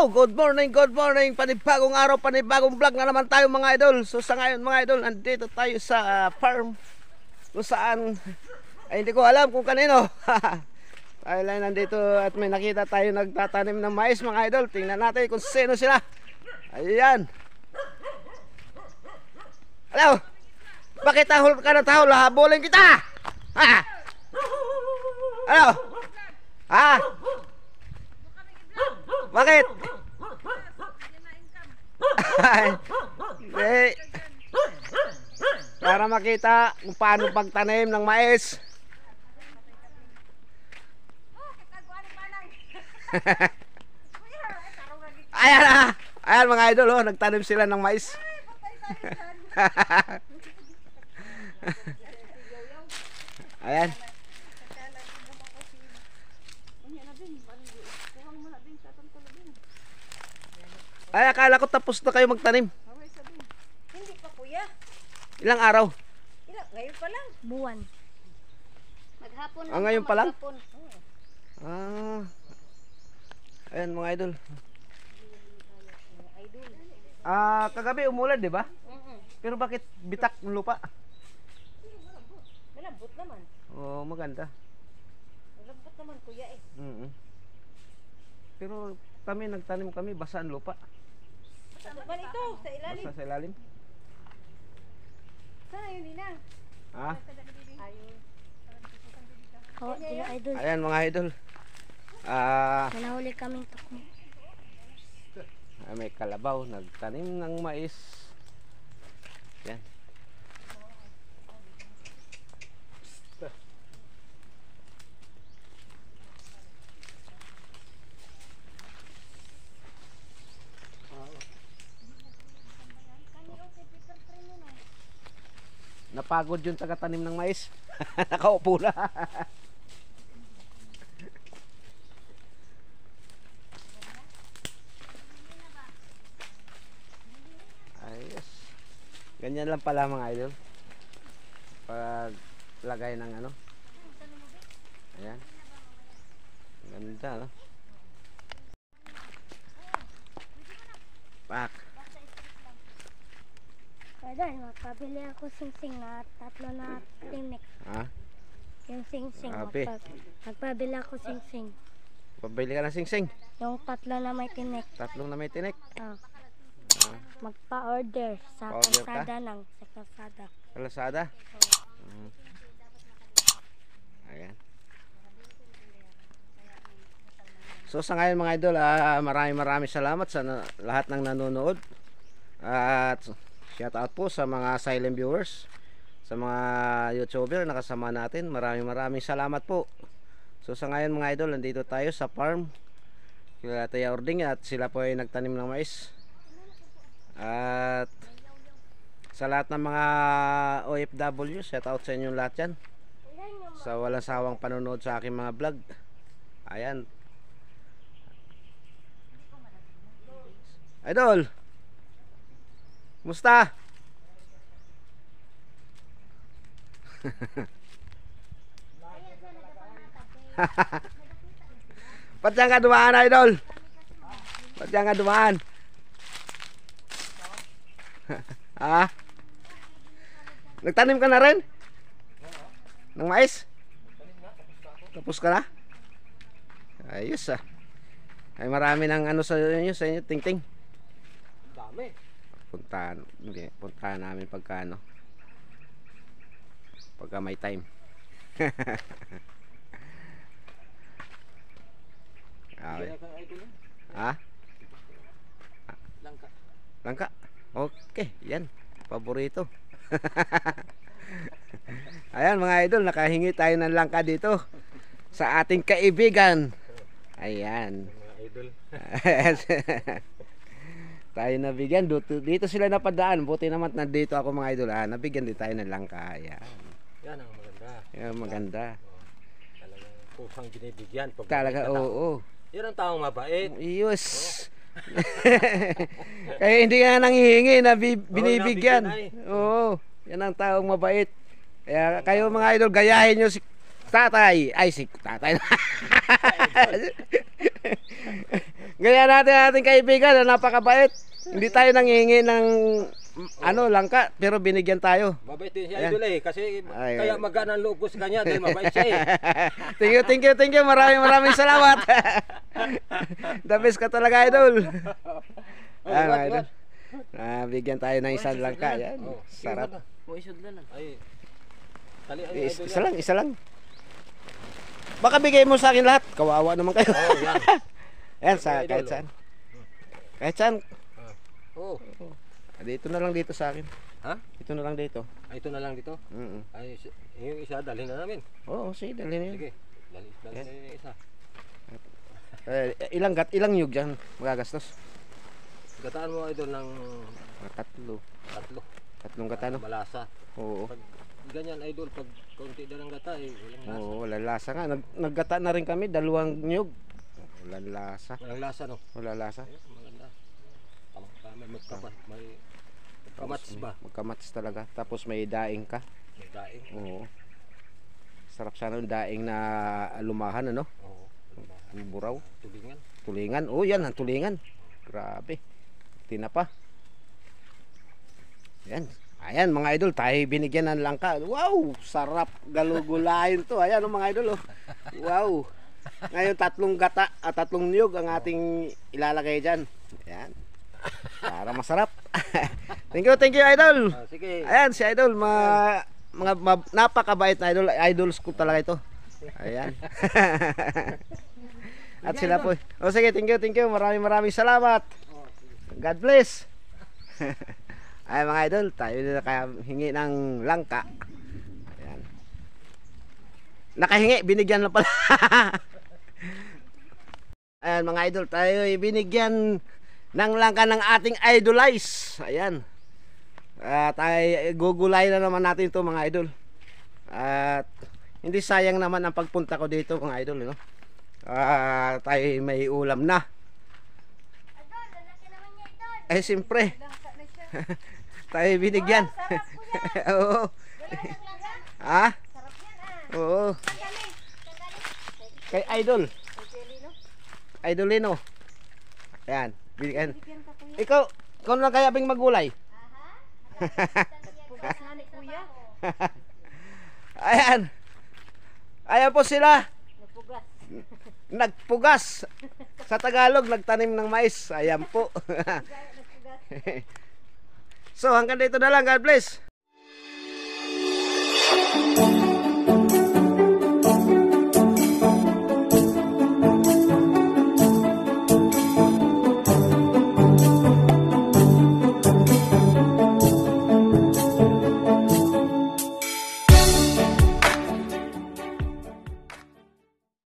good morning, panibagong araw, panibagong vlog na naman tayo mga idol. So sa ngayon mga idol, andito tayo sa farm kung saan, ay hindi ko alam kung kanino. Tayo lang nandito at may nakita tayo nagtatanim ng mais mga idol. Tingnan natin kung sino sila. Ayan. Hello, bakit tahol ka ng tahol? Habulin kita. Ha? Ano? Ha? Bakit? Eh, para makita kung paano pagtanim ng mais. Ayan na. Ayan mga idol, oh, nagtanim sila ng mais. Ayan. Ay, akala ko tapos na kayo magtanim. Hindi pa kuya. Ilang araw? Ngayon pa lang. Buwan. Maghapon lang. Ngayon pa lang? Maghapon. Ah. Ayan mga idol. Ah, kagabi umulan, di ba? Pero bakit bitak ng lupa? Malambot naman. Oh, maganda. Malambot naman kuya eh. Pero kami nagtanim kami basa ang lupa. Ano ba ito? Sa ilalim? Basa sa ilalim. Saan yun Nina? Ha? Ayun. Oh, idol. Ayan mga idol. Ah, Nahuli kaming tukmo. may kalabaw nagtanim ng mais. Yan. Napagod yung taga-tanim ng mais. Nakaupo na. Ayos. Ganyan lang pala mga idol. Pag lagay ng ano. Ayan. Ganda, no? Pak. Idol, magpabili ako sing-sing na tatlo na tinik. Ha? Yung sing-sing. Grabe. Magpabili ako sing-sing. Pabili ka ng sing-sing. Yung tatlo na may tinik. Tatlong na may tinik. Oh. Magpa-order sa Pa-order ka? kalsada ng sa kalsada. Sa Lazada. Ayan. So sa ngayon mga idol, maraming salamat sa lahat ng nanonood. At shout out po sa mga silent viewers, sa mga YouTuber na kasama natin. Maraming salamat po. So sa ngayon mga idol, nandito tayo sa farm kila Tia Ording at sila po ay nagtanim ng mais. At sa lahat ng mga OFW, shout out sa inyong lahat yan, sa walang sawang panonood sa aking mga vlog. Ayan. Idol, musta? Ba't yan ka dumaan, idol? Ba't yan ka dumaan? Ha? Nagtanim ka na rin? Ng mais? Tapos ka na? Ayos ah. Ay marami ng ano sa inyo, ting-ting. Dami. Puntahan namin pagka ano, pagka may time. Okay. Ha? Langka. Langka? Okay, yan. Paborito. Ayan mga idol, nakahingi tayo ng langka dito sa ating kaibigan. Ayan. Mga idol. Tayo nabigyan dito sila napadaan. Buti naman nandito ako mga idol. Nabigyan din tayo ng langka. Ayan. Yan ang maganda. Yan maganda. Talagang kusang binibigyan. Talaga, oo. Yan ang taong mabait. Yes. Kaya hindi ka nanghihingi na binibigyan. Oo. Yan ang taong mabait. Kaya kayo mga idol, gayahin nyo si tatay. Ay, si tatay. Ganyan natin ating kaibigan na napakabait. Hindi tayo nanghihingi ng langka, pero binigyan tayo. Mabait din si Ayan. Idol eh. Kasi Ay, kaya ay. magana ang loob ko sa kanya dahil mabait siya eh. Thank you. Maraming salamat. The best ka talaga, Idol. Oh, Mga what? idol. Bigyan tayo ng isang langka. Yan. Oh, Sarap. Ay. Tali ay Idol. Isa lang, isa lang. Baka bigay mo sa akin lahat. Kawawa naman kayo. Oh, yan. Yan, Idol, kahit oh. saan. Kahit saan. Oh. Dito na lang dito sa akin. Ha? Ito na lang dito. Ay, ito na lang dito. Ay, yung isa dalhin na namin. Oo, sige, dali na yun. Sige. Dali na yung isa. Ilang nyug dyan magagastos? Gataan mo Idol ng Tatlo. Tatlong gata, no? Malasa. Oo. Pag ganyan Idol, pag konti na lang gata eh, walang lasa. Oo, walang lasa nga. Naggata na rin kami, 2 nyug. Walang lasa. Walang lasa no. Wala lasa. Ayun, maganda. May magkapat, may kamats ba? Magkamats talaga. Tapos may daing ka. May daing. Oo. Sarap sana yung daing na lumahan, ano? Oo. Ang buraw. Tulingan. Tulingan. Oh, yan ang tulingan. Grabe. Tinapa. Yan. Ayan mga idol, tayo binigyan ng langka. Wow, sarap galugulayin to. Ayan mga idol, oh. Wow. Ngayon 3 gata at 3 niyog ang ating ilalagay diyan. Ayan. Para masarap. Thank you idol. Sige. Ayan si idol, napakabait na idol. Idols ko talaga ito. Ayan. At sila po. O sige, thank you. Maraming salamat. God bless. Ay mga idol, tayo na kaya hingi ng langka. Ayan. Nakahingi, binigyan na pala. Ayan mga idol, tayo binigyan ng langka ng ating idolize. Ayan. Tayo gugulay na naman natin ito mga idol. At hindi sayang naman ang pagpunta ko dito mga idol, no? Tayo may ulam na. Idol, lalaki naman niya, Idol. Eh siyempre. Tayo binigyan. Oo. Ha? Sarap yan, ah. Oo. Sandali. Kay idol. Idolino. Ayan. Binigyan. Ikaw lang kaya bing magulay. Pugas nga ni Kuya. Ayan. Ayan po sila. Napugas. Nagpugas. Sa Tagalog, nagtanim ng mais. Ayan po. So hanggang dito na lang. God bless.